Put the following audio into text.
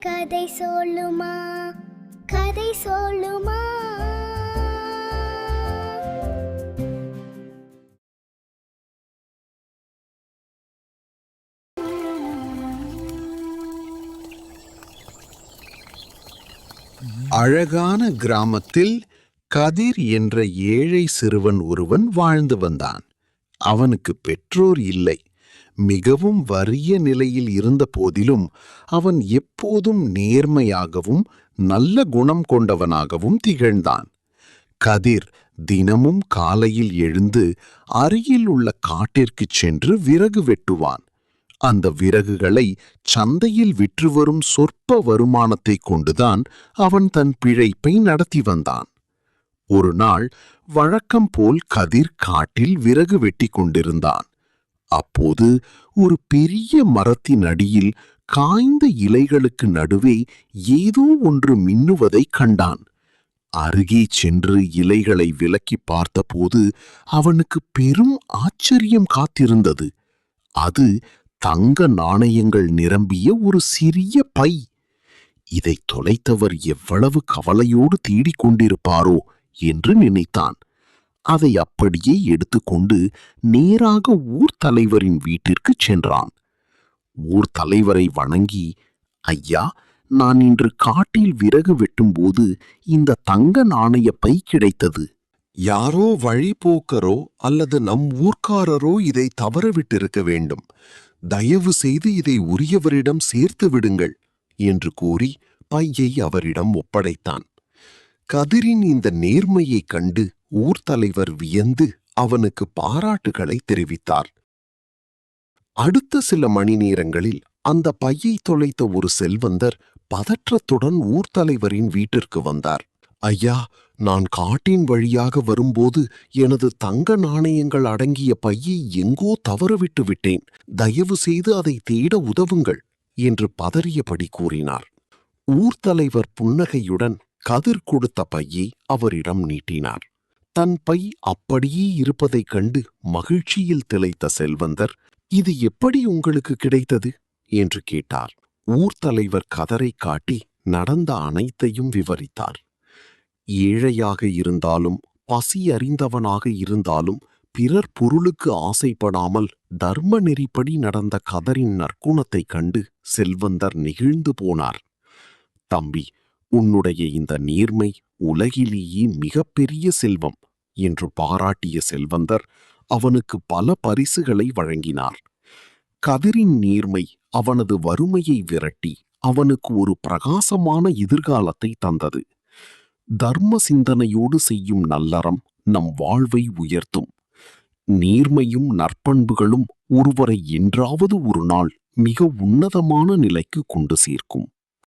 கதை சொல்லுமா, கதை சொல்லுமா. அழகான கிராமத்தில் கதிர் என்ற ஏழை சிறுவன் ஒருவன் வாழ்ந்து வந்தான். அவனுக்கு பெற்றோர் இல்லை. மிகவும் வறிய நிலையில் இருந்த போதிலும் அவன் எப்போதும் நேர்மையாகவும் நல்ல குணம் கொண்டவனாகவும் திகழ்ந்தான். கதிர் தினமும் காலையில் எழுந்து அருகில் உள்ள காட்டிற்குச் சென்று விறகு வெட்டுவான். அந்த விறகுகளை சந்தையில் விற்று வரும் சொற்ப வருமானத்தை கொண்டுதான் அவன் தன் பிழைப்பை நடத்தி வந்தான். ஒரு நாள் வழக்கம் போல் கதிர் காட்டில் விறகு வெட்டி கொண்டிருந்தான். அப்போது ஒரு பெரிய மரத்தின் அடியில் காய்ந்த இலைகளுக்கு நடுவே ஏதோ ஒன்று மின்னுவதை கண்டான். அருகே சென்று இலைகளை விலக்கி பார்த்தபோது அவனுக்கு பெரும் ஆச்சரியம் காத்திருந்தது. அது தங்க நாணயங்கள் நிரம்பிய ஒரு சிறிய பை. இதை தொலைத்தவர் எவ்வளவு கவலையோடு தேடிக் கொண்டிருப்பாரோ என்று நினைத்தான். அதை அப்படியே எடுத்துக்கொண்டு நேராக ஊர் தலைவரின் வீட்டிற்கு சென்றான். ஊர் தலைவரை வணங்கி, ஐயா, நான் இன்று காட்டில் விறகு வெட்டும்போது இந்த தங்க நாணய பை கிடைத்தது. யாரோ வழிபோக்கரோ அல்லது நம் ஊர்க்காரரோ இதை தவறவிட்டிருக்க வேண்டும். தயவு செய்து இதை உரியவரிடம் சேர்த்து விடுங்கள் என்று கூறி பையை அவரிடம் ஒப்படைத்தான். கதிரின் இந்த நேர்மையைக் கண்டு ஊர்த்தலைவர் வியந்து அவனுக்கு பாராட்டுகளை தெரிவித்தார். அடுத்த சில மணி நேரங்களில் அந்த பையை தொலைத்த ஒரு செல்வந்தர் பதற்றத்துடன் ஊர்த்தலைவரின் வீட்டிற்கு வந்தார். ஐயா, நான் காட்டின் வழியாக வரும்போது எனது தங்க நாணயங்கள் அடங்கிய பையை எங்கோ தவறவிட்டு விட்டேன். தயவு செய்து அதை தேட உதவுங்கள் என்று பதறியபடி கூறினார். ஊர்த்தலைவர் புன்னகையுடன் கதிர் கொடுத்த பையை அவரிடம் நீட்டினார். தன் பை அப்படியே இருப்பதைக் கண்டு மகிழ்ச்சியில் திளைத்த செல்வந்தர், இது எப்படி உங்களுக்கு கிடைத்தது என்று கேட்டார். ஊர்த்தலைவர் கதரை காட்டி நடந்த அனைத்தையும் விவரித்தார். ஏழையாக இருந்தாலும் பசி அறிந்தவனாக இருந்தாலும் பிறர் பொருளுக்கு ஆசைப்படாமல் தர்ம நெறிப்படி நடந்த கதரின் நற்குணத்தைக் கண்டு செல்வந்தர் நெகிழ்ந்து போனார். தம்பி, உன்னுடைய இந்த நேர்மை உலகிலேயே மிகப்பெரிய செல்வம் என்று பாராட்டிய செல்வந்தர் அவனுக்கு பல பரிசுகளை வழங்கினார். கதிரின் நேர்மை அவனது வறுமையை விரட்டி அவனுக்கு ஒரு பிரகாசமான எதிர்காலத்தை தந்தது. தர்ம சிந்தனையோடு செய்யும் நல்லறம் நம் வாழ்வை உயர்த்தும். நேர்மையும் நற்பண்புகளும் ஒருவரை என்றாவது ஒரு நாள் மிக உன்னதமான நிலைக்கு கொண்டு சேர்க்கும்.